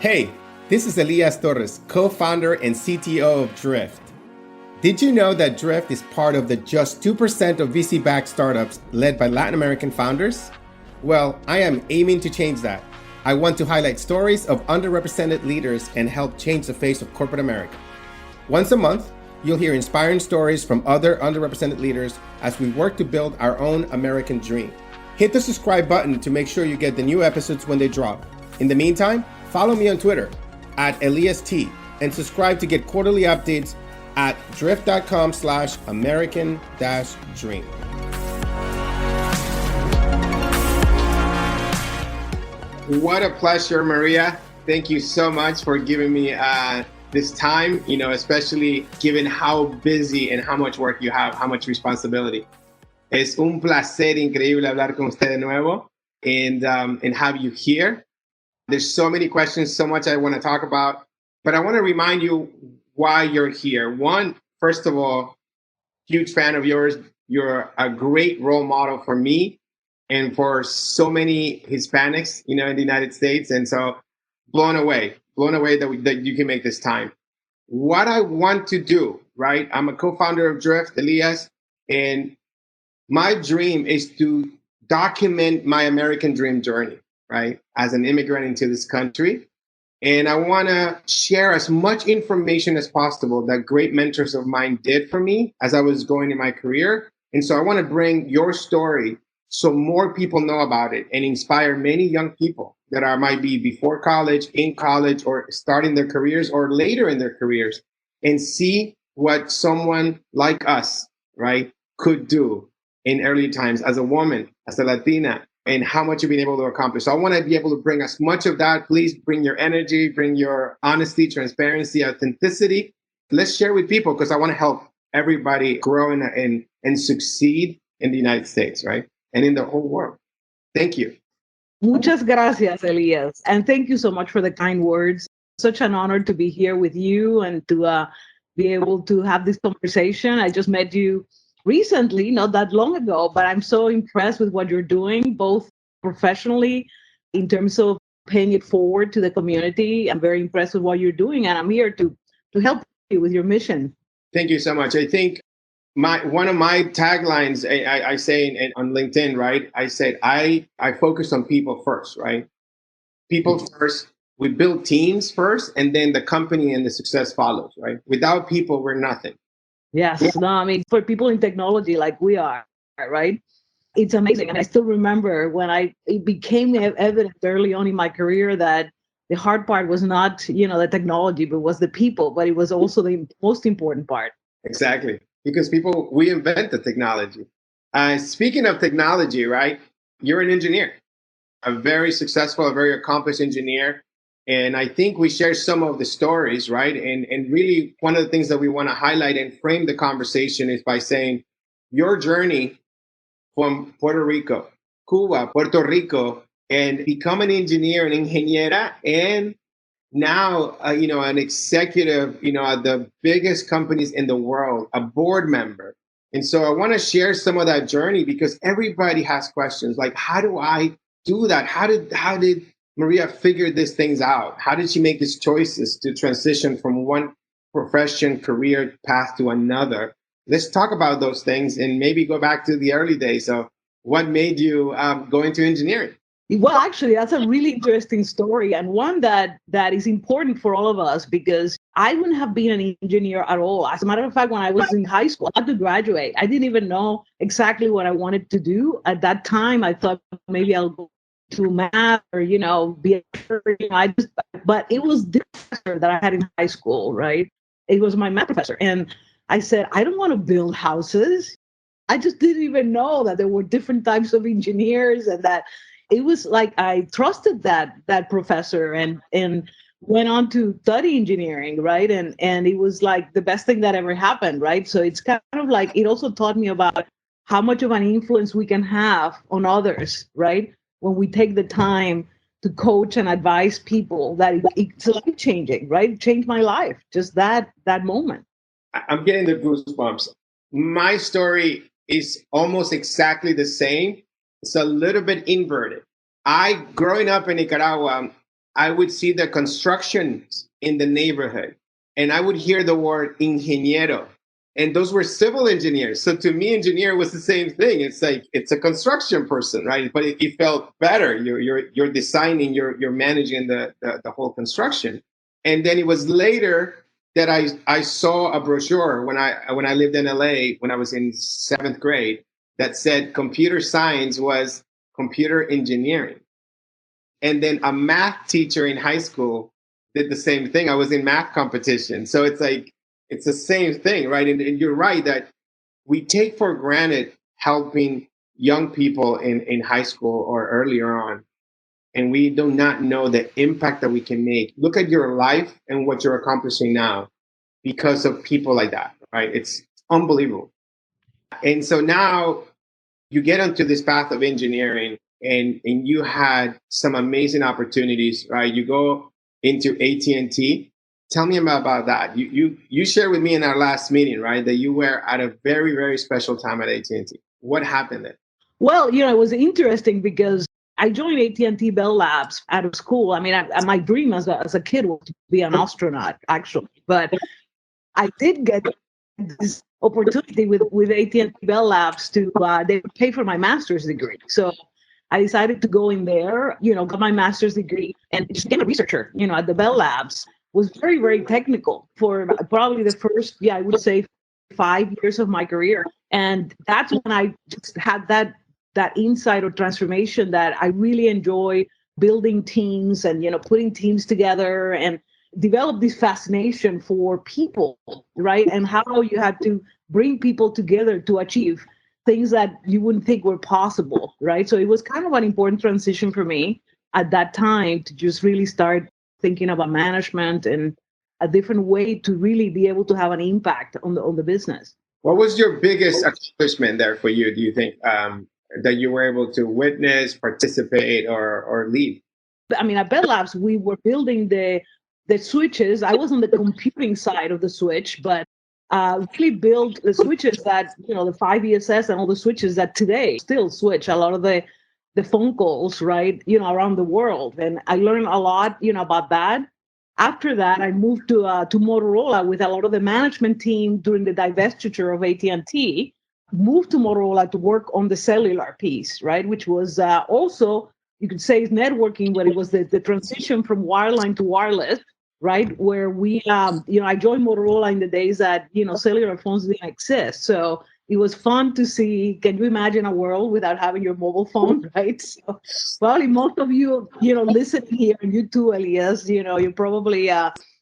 Hey, this is Elias Torres, co-founder and CTO of Drift. Did you know that Drift is part of the just 2% of VC-backed startups led by Latin American founders? Well, I am aiming to change that. I want to highlight stories of underrepresented leaders and help change the face of corporate America. Once a month, you'll hear inspiring stories from other underrepresented leaders as we work to build our own American dream. Hit the subscribe button to make sure you get the new episodes when they drop. In the meantime, follow me on Twitter @EliasT and subscribe to get quarterly updates at drift.com/American-dream. What a pleasure, Maria. Thank you so much for giving me this time, especially given how busy and how much work you have, how much responsibility. Es un placer increíble hablar con usted de nuevo and have you here. There's so many questions, so much I want to talk about, but I want to remind you why you're here. One, first of all, huge fan of yours. You're a great role model for me and for so many Hispanics, in the United States. And so blown away that you can make this time. What I want to do, right? I'm a co-founder of Drift, Elias, and my dream is to document my American dream journey, right? As an immigrant into this country. And I want to share as much information as possible that great mentors of mine did for me as I was going in my career. And so I want to bring your story so more people know about it and inspire many young people that might be before college, in college, or starting their careers or later in their careers and see what someone like us, right, could do in early times as a woman, as a Latina, and how much you've been able to accomplish. So I want to be able to bring as much of that. Please bring your energy, bring your honesty, transparency, authenticity. Let's share with people because I want to help everybody grow and succeed in the United States, right? And in the whole world. Thank you. Muchas gracias, Elias. And thank you so much for the kind words. Such an honor to be here with you and to be able to have this conversation. I just met you recently, not that long ago, but I'm so impressed with what you're doing, both professionally in terms of paying it forward to the community. I'm very impressed with what you're doing, and I'm here to help you with your mission. Thank you so much. I think one of my taglines I say on LinkedIn, right? I said, I focus on people first, right? People first. We build teams first, and then the company and the success follows, right? Without people, we're nothing. Yes. No, I mean, for people in technology like we are, right? It's amazing. And I still remember when it became evident early on in my career that the hard part was not, the technology, but was the people, but it was also the most important part. Exactly. Because we invent the technology. Speaking of technology, right? You're an engineer, a very successful, a very accomplished engineer. And I think we share some of the stories, right? And really one of the things that we want to highlight and frame the conversation is by saying your journey from Puerto Rico, Cuba, Puerto Rico, and become an engineer, an ingeniera, and now, an executive, at the biggest companies in the world, a board member. And so I want to share some of that journey because everybody has questions like, how do I do that? How did Maria figure these things out? How did she make these choices to transition from one profession, career path to another? Let's talk about those things and maybe go back to the early days. So what made you go into engineering? Well, actually, that's a really interesting story and one that is important for all of us because I wouldn't have been an engineer at all. As a matter of fact, when I was in high school, I had to graduate. I didn't even know exactly what I wanted to do. At that time, I thought maybe I'll go to math or, be a but it was this professor that I had in high school, right? It was my math professor. And I said, I don't want to build houses. I just didn't even know that there were different types of engineers and that it was like I trusted that professor and went on to study engineering, right? And it was like the best thing that ever happened, right? So it's kind of like it also taught me about how much of an influence we can have on others, right? When we take the time to coach and advise people, that it's life changing, right? It changed my life, just that moment. I'm getting the goosebumps. My story is almost exactly the same. It's a little bit inverted. Growing up in Nicaragua, I would see the construction in the neighborhood, and I would hear the word ingeniero, and those were civil engineers. So to me, engineer was the same thing. It's like it's a construction person, right? But it felt better. You're designing, you're managing the whole construction. And then it was later that I saw a brochure when I lived in LA when I was in seventh grade that said computer science was computer engineering. And then a math teacher in high school did the same thing. I was in math competition. So it's like, it's the same thing, right? And you're right that we take for granted helping young people in high school or earlier on. And we do not know the impact that we can make. Look at your life and what you're accomplishing now because of people like that, right? It's unbelievable. And so now you get onto this path of engineering and you had some amazing opportunities, right? You go into AT&T. Tell me about that. You shared with me in our last meeting, right, that you were at a very, very special time at AT&T. What happened there? Well, it was interesting because I joined AT&T Bell Labs out of school. I mean, my dream as a kid was to be an astronaut, actually. But I did get this opportunity with AT&T Bell Labs to they would pay for my master's degree. So I decided to go in there, got my master's degree and just became a researcher, at the Bell Labs. Was very, very technical for probably the first, I would say 5 years of my career. And that's when I just had that insight or transformation that I really enjoy building teams and, putting teams together and develop this fascination for people, right? And how you had to bring people together to achieve things that you wouldn't think were possible, right? So it was kind of an important transition for me at that time to just really start thinking about management and a different way to really be able to have an impact on the business. What was your biggest accomplishment there for you, do you think, that you were able to witness, participate, or lead? I mean, at Bell Labs, we were building the switches. I was on the computing side of the switch, but really build the switches that, the 5ESS and all the switches that today still switch a lot of the phone calls, right, around the world. And I learned a lot, about that. After that, I moved to Motorola with a lot of the management team during the divestiture of AT&T, moved to Motorola to work on the cellular piece, right, which was also, you could say, networking, but it was the transition from wireline to wireless, right, where we, I joined Motorola in the days that, cellular phones didn't exist. So it was fun to see. Can you imagine a world without having your mobile phone, right? So probably most of you, listening here, and you too, Elias, you probably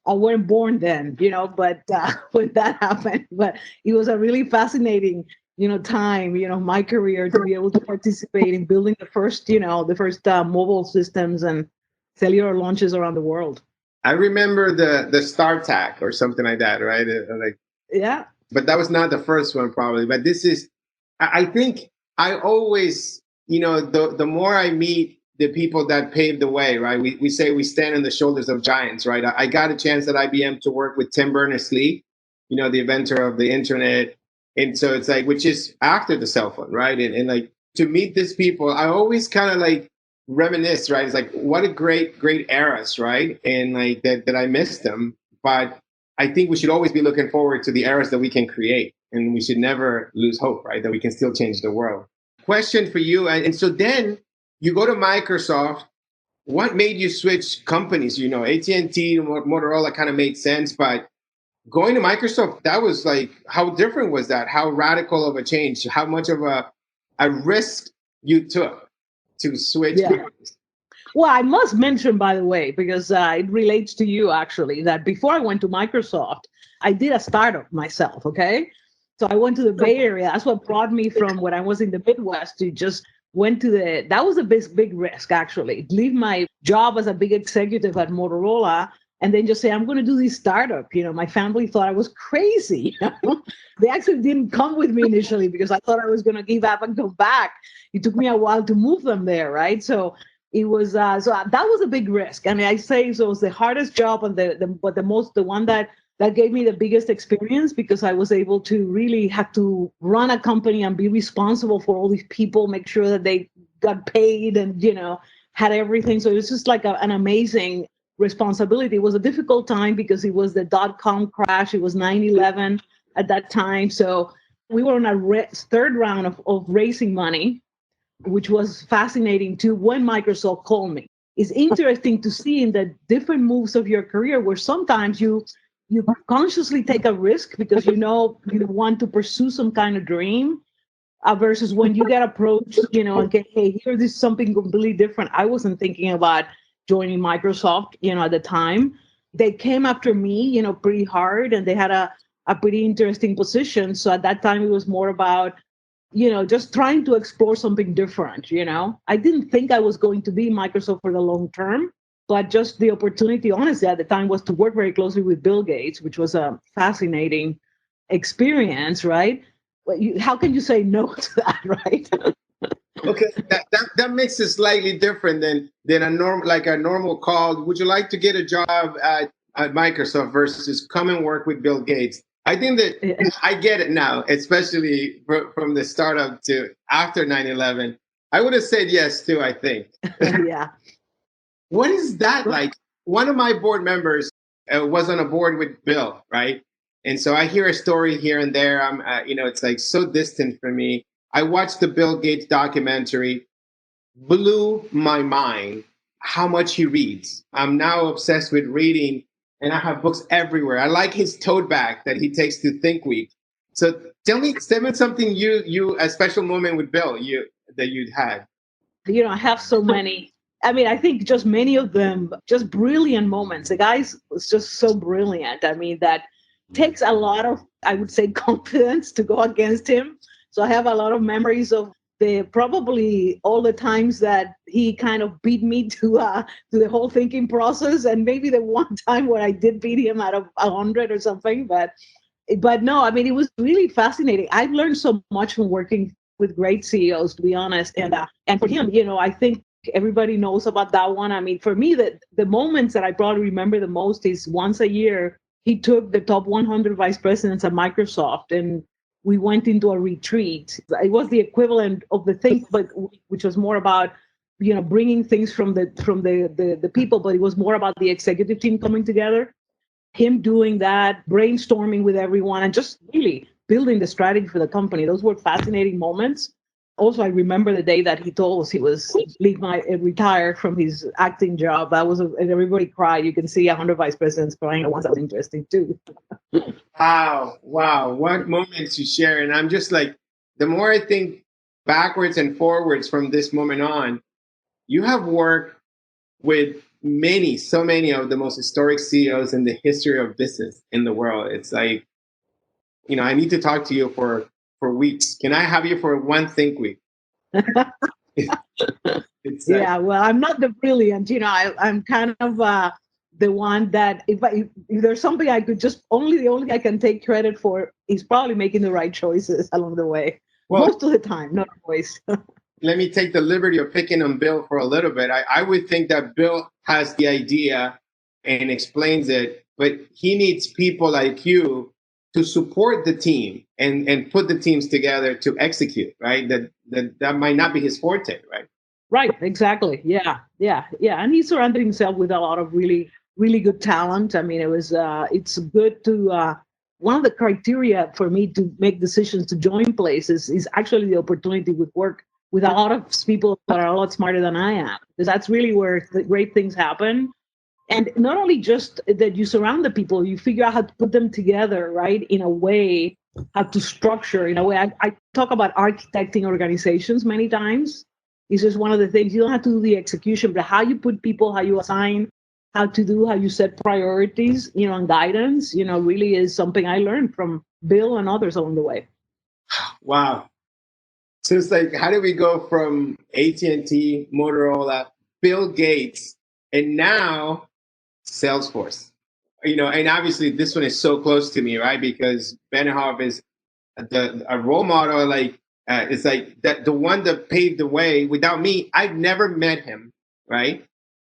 weren't born then, but when that happened. But it was a really fascinating, time, my career to be able to participate in building the first mobile systems and cellular launches around the world. I remember the StarTAC or something like that, right? Like, yeah. But that was not the first one, probably. But this is, I think I always, the more I meet the people that paved the way, right? We say we stand on the shoulders of giants, right? I got a chance at IBM to work with Tim Berners-Lee, the inventor of the internet. And so it's like, which is after the cell phone, right? And like to meet these people, I always kind of like reminisce, right? It's like, what a great eras, right? And like that I missed them. But I think we should always be looking forward to the eras that we can create, and we should never lose hope, right? That we can still change the world. Question for you. And so then you go to Microsoft. What made you switch companies? AT&T, Motorola kind of made sense, but going to Microsoft, that was like, how different was that? How radical of a change? How much of a risk you took to switch companies? Well, I must mention, by the way, because it relates to you actually, that before I went to Microsoft, I did a startup myself, okay? So I went to the Bay Area. That's what brought me from when I was in the Midwest to just went to that was a big risk, actually. Leave my job as a big executive at Motorola and then just say, I'm going to do this startup. My family thought I was crazy. They actually didn't come with me initially because I thought I was going to give up and go back. It took me a while to move them there, right? So it was that was a big risk. I mean, I say so it was the hardest job and the one that gave me the biggest experience because I was able to really have to run a company and be responsible for all these people, make sure that they got paid and had everything. So it was just like an amazing responsibility. It was a difficult time because it was the dot-com crash. It was 9/11 at that time. So we were on a third round of raising money, which was fascinating too, when Microsoft called me. It's interesting to see in the different moves of your career where sometimes you consciously take a risk because you know you want to pursue some kind of dream, versus when you get approached, and get, hey, here, this is something completely different. I wasn't thinking about joining Microsoft, at the time. They came after me, pretty hard, and they had a pretty interesting position. So at that time, it was more about, just trying to explore something different. I didn't think I was going to be Microsoft for the long term, but just the opportunity, honestly, at the time was to work very closely with Bill Gates, which was a fascinating experience, right? How can you say no to that, right? Okay, that makes it slightly different than a normal call. Would you like to get a job at Microsoft versus come and work with Bill Gates? I think that I get it now, especially from the startup to after 9/11. I would have said yes too, I think. Yeah. What is that like? One of my board members was on a board with Bill, right? And so I hear a story here and there. It's like so distant for me. I watched the Bill Gates documentary, blew my mind how much he reads. I'm now obsessed with reading, and I have books everywhere. I like his tote bag that he takes to Think Week. So tell me something you a special moment with Bill that you'd had. I have so many. I mean, I think just many of them, just brilliant moments. The guy's was just so brilliant. I mean, that takes a lot of, I would say, confidence to go against him. So I have a lot of memories of the probably all the times that he kind of beat me to the whole thinking process, and maybe the one time where I did beat him out of 100 or something. But no, I mean, it was really fascinating. I've learned so much from working with great CEOs, to be honest. And for him, I think everybody knows about that one. I mean, for me, the moments that I probably remember the most is once a year he took the top 100 vice presidents at Microsoft, and we went into a retreat. It was the equivalent of the thing, but which was more about bringing things from the people, but it was more about the executive team coming together, him doing that, brainstorming with everyone, and just really building the strategy for the company. Those were fascinating moments. Also, I remember the day that he told us he was retire from his acting job. And everybody cried. You can see 100 vice presidents crying at once. That was interesting too. Wow, what moments you share. And I'm just like, the more I think backwards and forwards from this moment on, you have worked with so many of the most historic CEOs in the history of business in the world. It's like, I need to talk to you for weeks. Can I have you for one think week? Yeah, well, I'm not the brilliant, I'm kind of the one that if there's something I could the only thing I can take credit for is probably making the right choices along the way. Well, most of the time, not always. Let me take the liberty of picking on Bill for a little bit. I would think that Bill has the idea and explains it, but he needs people like you to support the team and put the teams together to execute, right? That might not be his forte, right? Right, exactly. Yeah. And he surrounded himself with a lot of really, really good talent. I mean, it's good to, one of the criteria for me to make decisions to join places is actually the opportunity with work with a lot of people that are a lot smarter than I am, because that's really where the great things happen. And not only just that you surround the people, you figure out how to put them together, right? In a way, how to structure, in a way. I talk about architecting organizations many times. It's just one of the things. You don't have to do the execution, but how you put people, how you assign, how you set priorities, and guidance, really is something I learned from Bill and others along the way. Wow. So it's like, how do we go from AT&T, Motorola, Bill Gates, and now Salesforce? And obviously this one is so close to me, right? Because Benioff is a role model. Like it's like that the one that paved the way. Without me, I've never met him, right?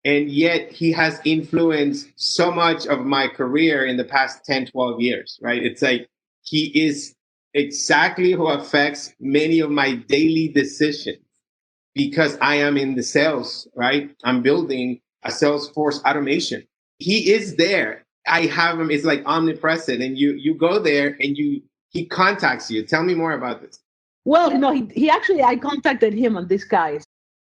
And yet he has influenced so much of my career in the past 10, 12 years, right? It's like he is exactly who affects many of my daily decisions. because I am in the sales, right? I'm building a Salesforce automation. He is there. I have him. It's like omnipresent, and you go there and he contacts you. Tell me more about this. Well, he actually, I contacted him on this guy,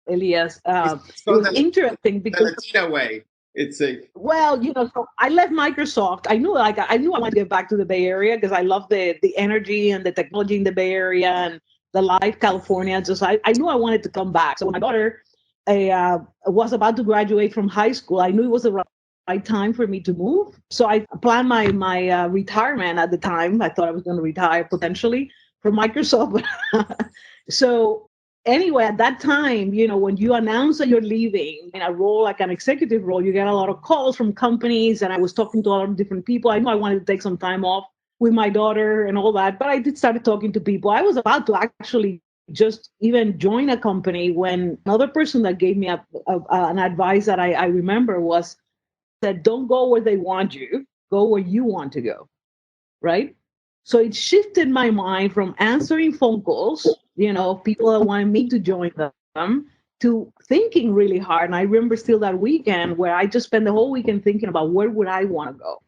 Elias. It's It called was interesting the because, Latina way. It's a well, so I left Microsoft. I knew I wanted to get back to the Bay Area because I love the energy and the technology in the Bay Area and the life, California. Just I knew I wanted to come back. So when my daughter was about to graduate from high school, I knew it was the right time for me to move. So I planned my retirement at the time. I thought I was going to retire potentially from Microsoft. So anyway, at that time, when you announce that you're leaving in a role like an executive role, you get a lot of calls from companies. And I was talking to a lot of different people. I know I wanted to take some time off with my daughter and all that, but I did start talking to people. I was about to actually just even join a company when another person that gave me an advice that I remember was that don't go where they want you, go where you want to go, right? So it shifted my mind from answering phone calls, people that wanted me to join them, to thinking really hard. And I remember still that weekend where I just spent the whole weekend thinking about where would I want to go.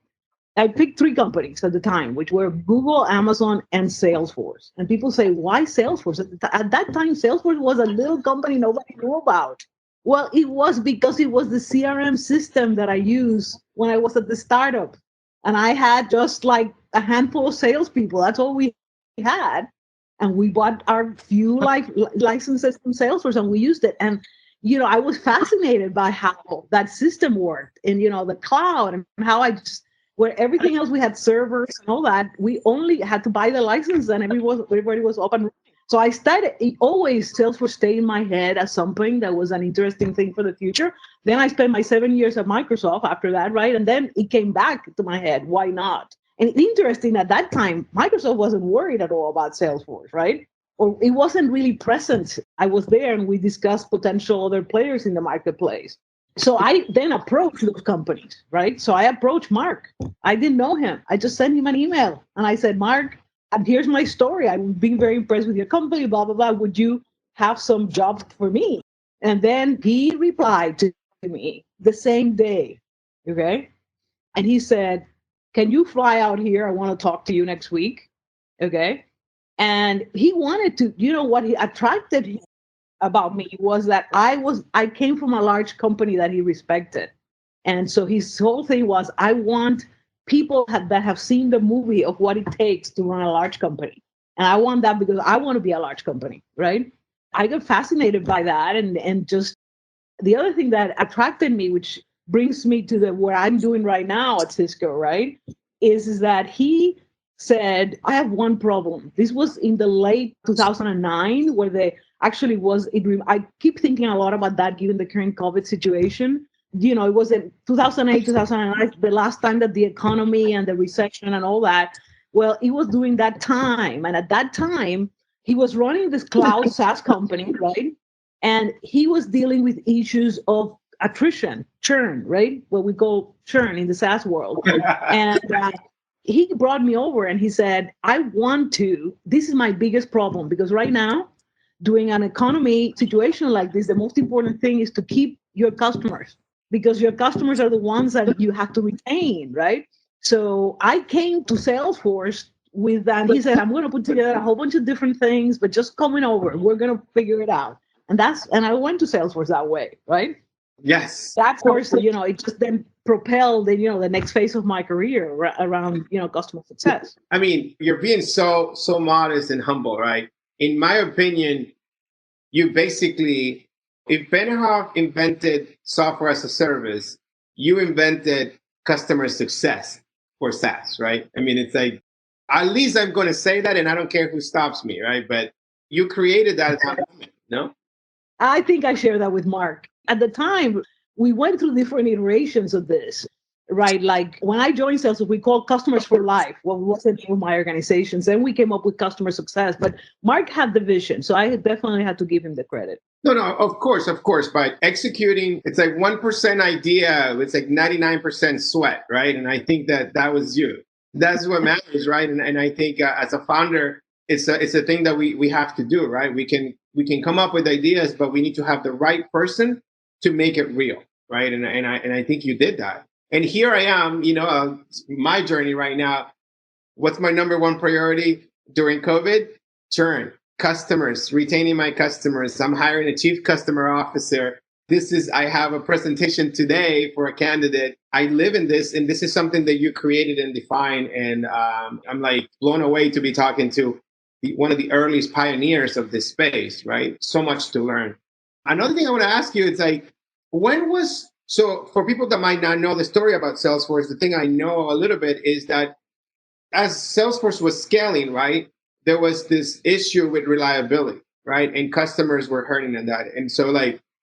I picked three companies at the time, which were Google, Amazon, and Salesforce. And people say, why Salesforce? At that time, Salesforce was a little company nobody knew about. Well, it was because it was the CRM system that I used when I was at the startup. And I had just like a handful of salespeople. That's all we had. And we bought our few licenses from Salesforce and we used it. And, I was fascinated by how that system worked and, the cloud and how where everything else we had servers and all that, we only had to buy the license and everybody was up and running. So I started, Salesforce stayed in my head as something that was an interesting thing for the future. Then I spent my 7 years at Microsoft after that, right? And then it came back to my head, why not? And interesting, at that time, Microsoft wasn't worried at all about Salesforce, right? Or it wasn't really present. I was there and we discussed potential other players in the marketplace. So I then approached those companies, right? So I approached Mark. I didn't know him. I just sent him an email and I said, Mark, here's my story. I've been very impressed with your company, blah, blah, blah. Would you have some job for me? And then he replied to me the same day, okay? And he said, can you fly out here? I want to talk to you next week, okay? And he wanted to, what he attracted him about me was that I came from a large company that he respected. And so his whole thing was, I want people that have seen the movie of what it takes to run a large company. And I want that because I want to be a large company, right? I got fascinated by that. And just the other thing that attracted me, which brings me to what I'm doing right now at Cisco, right? Is that he said, I have one problem. This was in the late 2009 where I keep thinking a lot about that given the current COVID situation. It was in 2008, 2009, the last time that the economy and the recession and all that. Well, it was during that time. And at that time, he was running this cloud SaaS company, right? And he was dealing with issues of attrition, churn, right? What we call churn in the SaaS world. And he brought me over and he said, this is my biggest problem because right now, doing an economy situation like this, the most important thing is to keep your customers because your customers are the ones that you have to retain, right? So I came to Salesforce with that. And he said, I'm going to put together a whole bunch of different things, but just coming over, we're going to figure it out. And I went to Salesforce that way, right? yes. That course, it just then propelled the next phase of my career around, customer success. I mean, you're being so modest and humble, right? In my opinion, you basically, if Benioff invented software as a service, you invented customer success for SaaS, right? I mean, it's like, at least I'm going to say that, and I don't care who stops me, right? But you created that at that moment, no? I think I share that with Mark. At the time, we went through different iterations of this, right? Like when I joined Salesforce, we called customers for life. Well, what's the name of my organizations? Then we came up with customer success. But Mark had the vision, so I definitely had to give him the credit. No, of course. But executing, it's like 1% idea, it's like 99% sweat, right? And I think that was you. That's what matters, right? And I think as a founder, it's a thing that we have to do, right? We can come up with ideas, but we need to have the right person to make it real, right? And I think you did that. And here I am, my journey right now. What's my number one priority during COVID? Churn, customers, retaining my customers. I'm hiring a chief customer officer. I have a presentation today for a candidate. I live in this, and this is something that you created and defined. And I'm like blown away to be talking to one of the earliest pioneers of this space, right? So much to learn. Another thing I want to ask you is like, so for people that might not know the story about Salesforce, the thing I know a little bit is that as Salesforce was scaling, right, there was this issue with reliability, right? And customers were hurting in that. And so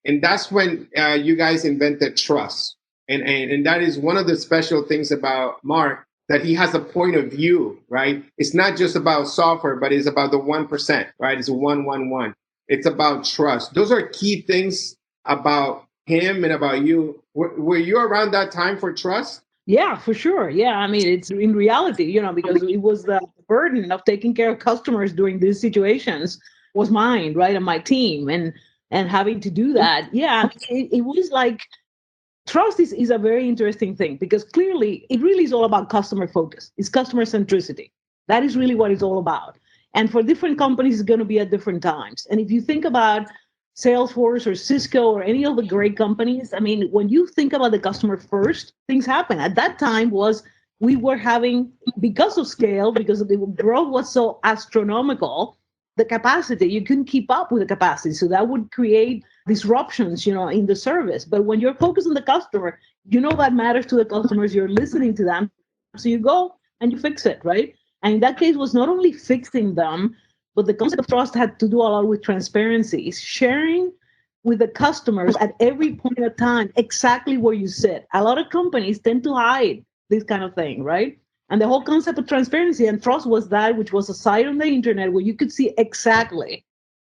and that's when you guys invented trust. And that is one of the special things about Mark, that he has a point of view, right? It's not just about software, but it's about the 1%, right? It's 111. It's about trust. Those are key things about him and about you. Were you around that time for trust? Yeah, for sure. Yeah, I mean, it's in reality, because it was the burden of taking care of customers during these situations was mine, right, and my team, and having to do that. Yeah, it was like trust is a very interesting thing, because clearly it really is all about customer focus. It's customer centricity. That is really what it's all about. And for different companies, it's going to be at different times. And if you think about Salesforce or Cisco or any of the great companies, I mean, when you think about the customer first, things happen. At that time we were having, because of scale, because the growth was so astronomical, the capacity, you couldn't keep up with the capacity. So that would create disruptions, in the service. But when you're focused on the customer, that matters to the customers, you're listening to them. So you go and you fix it, right? And in that case, was not only fixing them, but the concept of trust had to do a lot with transparency, sharing with the customers at every point of time exactly where you sit. A lot of companies tend to hide this kind of thing, right? And the whole concept of transparency and trust was that, which was a site on the internet where you could see exactly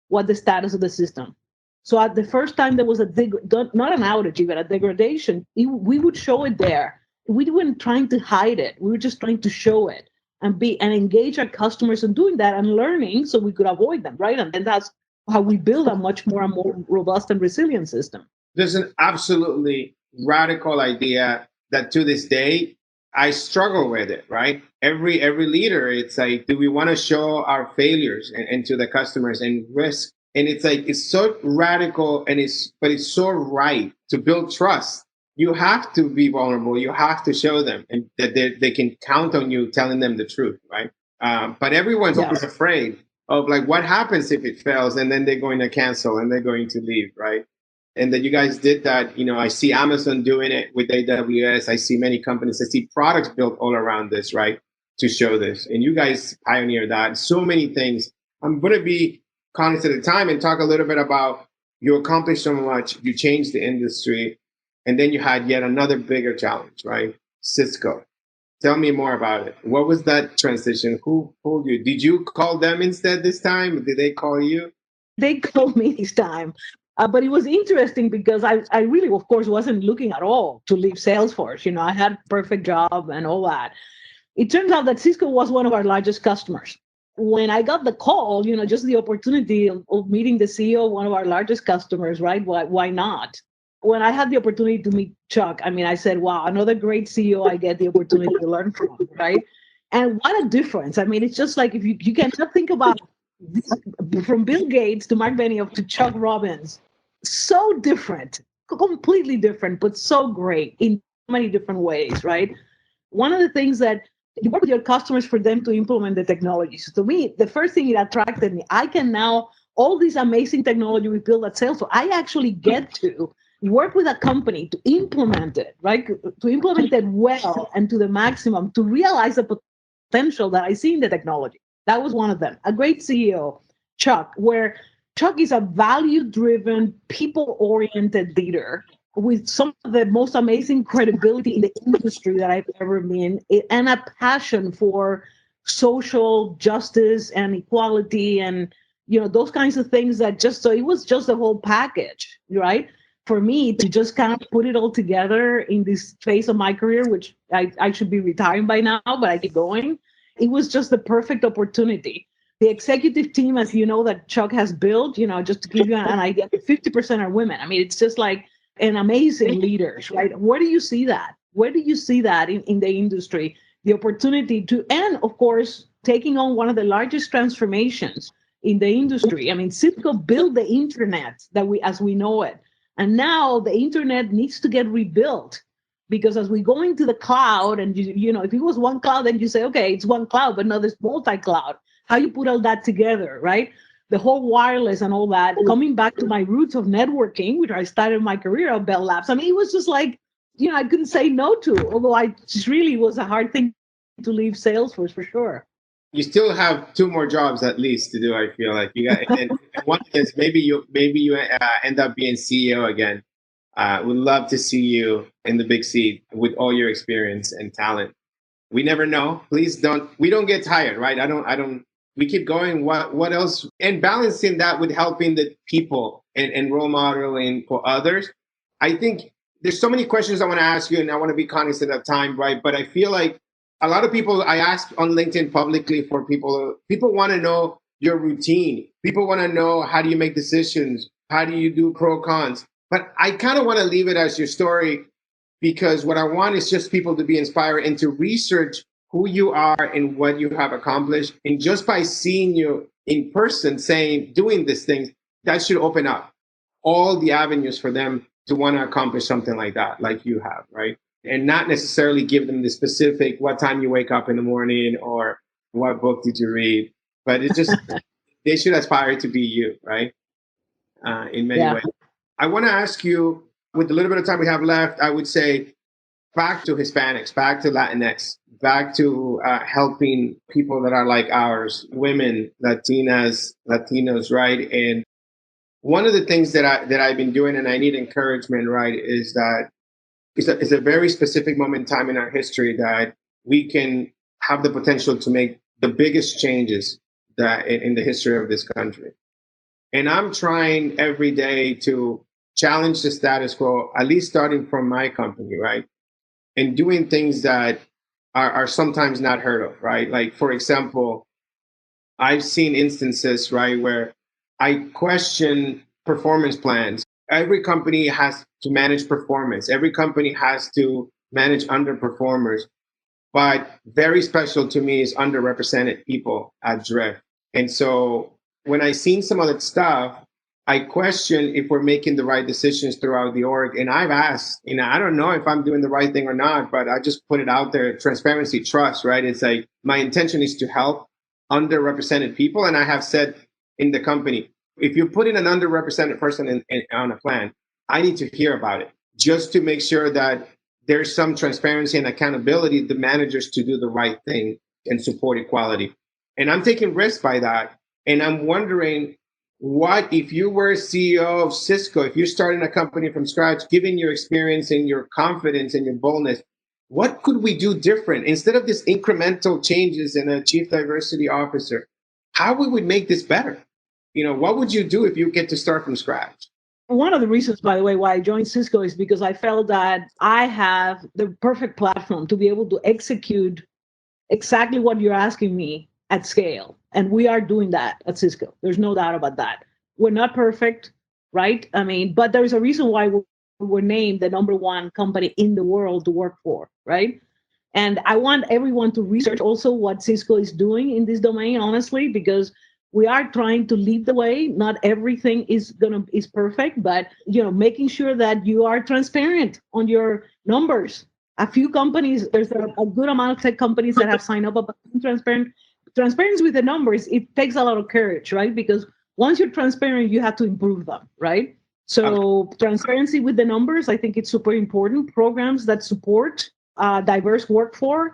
what the status of the system. So at the first time there was not an outage, even a degradation, we would show it there. We weren't trying to hide it. We were just trying to show it and engage our customers in doing that and learning so we could avoid them, right? And then that's how we build a much more and more robust and resilient system. There's an absolutely radical idea that to this day I struggle with it, right? Every leader, it's like, do we want to show our failures and to the customers and risk? And it's like, it's so radical, but it's so right to build trust. You have to be vulnerable. You have to show them and that they can count on you telling them the truth, right? But everyone's always afraid of like, what happens if it fails, and then they're going to cancel and they're going to leave, right? And that you guys did that. I see Amazon doing it with AWS. I see many companies. I see products built all around this, right, to show this. And you guys pioneered that. So many things. I'm going to be conscious of the time and talk a little bit about you accomplished so much. You changed the industry. And then you had yet another bigger challenge, right? Cisco. Tell me more about it. What was that transition? Who pulled you? Did you call them instead this time? Did they call you? They called me this time. But it was interesting because I really, of course, wasn't looking at all to leave Salesforce. I had a perfect job and all that. It turns out that Cisco was one of our largest customers. When I got the call, just the opportunity of meeting the CEO of one of our largest customers, right? Why not? When I had the opportunity to meet Chuck, I mean, I said, wow, another great CEO I get the opportunity to learn from, right? And what a difference. I mean, it's just like if you cannot think about this, from Bill Gates to Mark Benioff to Chuck Robbins, so different, completely different, but so great in many different ways, right? One of the things that you work with your customers for them to implement the technology. So to me, the first thing it attracted me, I can now, all this amazing technology we build at Salesforce, I actually get to work with a company to implement it, right? To implement it well and to the maximum, to realize the potential that I see in the technology. That was one of them. A great CEO, Chuck, where Chuck is a value-driven, people-oriented leader with some of the most amazing credibility in the industry that I've ever been, and a passion for social justice and equality and those kinds of things that so it was just the whole package, right? For me to just kind of put it all together in this phase of my career, which I should be retiring by now, but I keep going. It was just the perfect opportunity The executive team, as you know, that Chuck has built, just to give you an idea, 50% are women. I mean, it's just like an amazing leaders, right? Where do you see that? Where do you see that in the industry? The opportunity to, and of course, taking on one of the largest transformations in the industry. I mean, Cisco built the internet as we know it. And now the internet needs to get rebuilt, because as we go into the cloud, and if it was one cloud, then you say, okay, it's one cloud, but now there's multi-cloud. How you put all that together, right? The whole wireless and all that, coming back to my roots of networking, which I started my career at Bell Labs. I mean, it was just like, I couldn't say no to, although I just really was a hard thing to leave Salesforce for sure. You still have two more jobs at least to do. I feel like you got, and one is maybe you end up being CEO again. Would love to see you in the big seat with all your experience and talent. We never know. Please don't. We don't get tired, right? I don't. We keep going. What else? And balancing that with helping the people and role modeling for others. I think there's so many questions I want to ask you, and I want to be cognizant of time, right? But I feel like a lot of people, I ask on LinkedIn publicly for people want to know your routine. People want to know, how do you make decisions? How do you do pro cons? But I kind of want to leave it as your story, because what I want is just people to be inspired and to research who you are and what you have accomplished. And just by seeing you in person doing these things, that should open up all the avenues for them to want to accomplish something like that, like you have, right? And not necessarily give them the specific what time you wake up in the morning or what book did you read, but it's just they should aspire to be you, right? In many ways. I want to ask you, with the little bit of time we have left, I would say back to Hispanics, back to Latinx, back to helping people that are like ours, women, Latinas, Latinos, right? And one of the things that I've been doing, and I need encouragement, right, is that it's a very specific moment in time in our history that we can have the potential to make the biggest changes that in the history of this country. And I'm trying every day to challenge the status quo, at least starting from my company, right? And doing things that are sometimes not heard of, right? Like, for example, I've seen instances, right, where I question performance plans. Every company has to manage performance. Every company has to manage underperformers. But very special to me is underrepresented people at Drift. And so when I seen some of that stuff, I question if we're making the right decisions throughout the org. And I've asked, I don't know if I'm doing the right thing or not, but I just put it out there. Transparency, trust, right? It's like my intention is to help underrepresented people. And I have said in the company, if you put in an underrepresented person on a plan, I need to hear about it just to make sure that there's some transparency and accountability, the managers to do the right thing and support equality. And I'm taking risks by that. And I'm wondering, what if you were CEO of Cisco, if you're starting a company from scratch, given your experience and your confidence and your boldness, what could we do different? Instead of this incremental changes in a chief diversity officer, how we would make this better? What would you do if you get to start from scratch? One of the reasons, by the way, why I joined Cisco is because I felt that I have the perfect platform to be able to execute exactly what you're asking me at scale. And we are doing that at Cisco. There's no doubt about that. We're not perfect, right? I mean, but there's a reason why we were named the #1 company in the world to work for, right? And I want everyone to research also what Cisco is doing in this domain, honestly, because we are trying to lead the way. Not everything is perfect, but making sure that you are transparent on your numbers. A few companies, there's a good amount of tech companies that have signed up about being transparent. Transparency with the numbers, it takes a lot of courage, right? Because once you're transparent, you have to improve them, right? So transparency with the numbers, I think it's super important. Programs that support diverse workforce,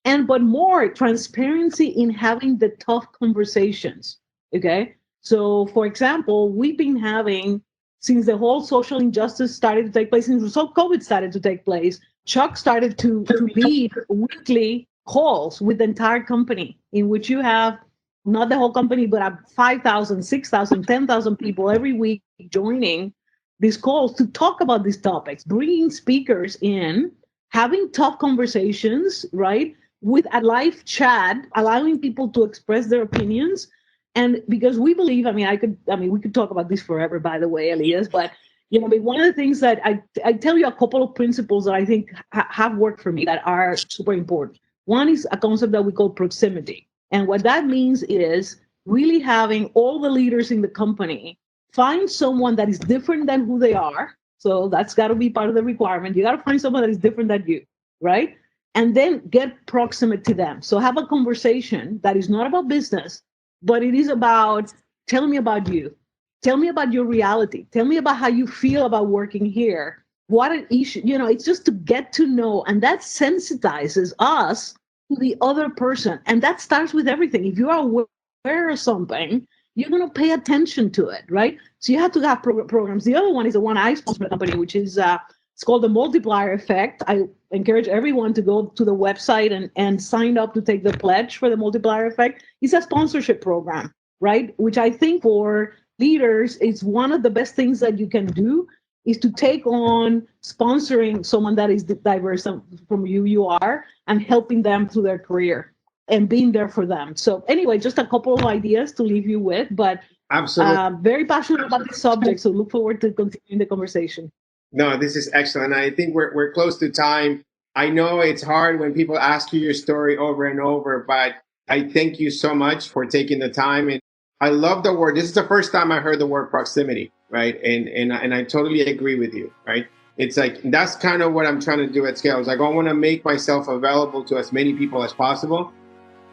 but more transparency in having the tough conversations, okay? So, for example, we've been having, since the whole social injustice started to take place, since COVID started to take place, Chuck started to lead weekly calls with the entire company, in which you have not the whole company, but 5,000, 6,000, 10,000 people every week joining these calls to talk about these topics, bringing speakers in, having tough conversations, right? With a live chat, allowing people to express their opinions. And because we believe, we could talk about this forever, by the way, Elias, but one of the things that I tell you a couple of principles that I think have worked for me that are super important. One is a concept that we call proximity. And what that means is really having all the leaders in the company find someone that is different than who they are. So that's got to be part of the requirement. You got to find someone that is different than you, right? And then get proximate to them. So have a conversation that is not about business, but it is about, tell me about you. Tell me about your reality. Tell me about how you feel about working here. What an issue, it's just to get to know. And that sensitizes us to the other person. And that starts with everything. If you are aware of something, you're going to pay attention to it, right? So you have to have programs. The other one is the one I sponsor the company, which is it's called the multiplier effect. I encourage everyone to go to the website and sign up to take the pledge for the multiplier effect. It's a sponsorship program, right? Which I think for leaders is one of the best things that you can do, is to take on sponsoring someone that is diverse from you are, and helping them through their career and being there for them. So anyway, just a couple of ideas to leave you with, but absolutely, very passionate about this subject. So look forward to continuing the conversation. No, this is excellent. I think we're close to time. I know it's hard when people ask you your story over and over, but I thank you so much for taking the time. And I love the word. This is the first time I heard the word proximity, right? And I totally agree with you, right? It's like, that's kind of what I'm trying to do at scale. It's like, I want to make myself available to as many people as possible,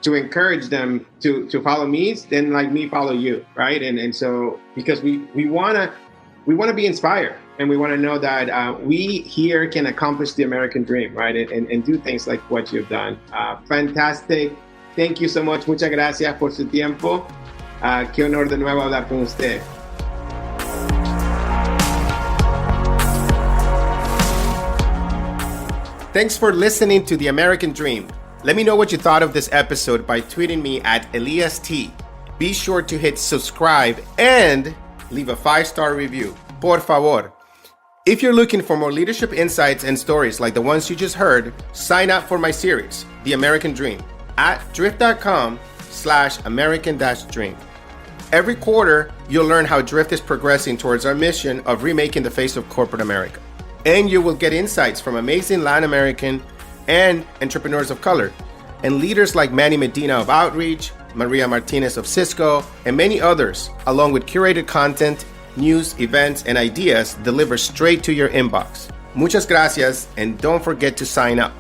to encourage them to follow me, then like me follow you, right? And so, because we want to be inspired, and we want to know that we here can accomplish the American dream, right? And do things like what you've done. Fantastic. Thank you so much. Muchas gracias por su tiempo. Qué honor de nuevo hablar con usted. Thanks for listening to The American Dream. Let me know what you thought of this episode by tweeting me at EliasT. Be sure to hit subscribe and leave a 5-star review. Por favor. If you're looking for more leadership insights and stories like the ones you just heard, sign up for my series, The American Dream, at drift.com/American-Dream. Every quarter, you'll learn how Drift is progressing towards our mission of remaking the face of corporate America. And you will get insights from amazing Latin American and entrepreneurs of color, and leaders like Manny Medina of Outreach, Maria Martinez of Cisco, and many others, along with curated content, news, events, and ideas delivered straight to your inbox. Muchas gracias, and don't forget to sign up.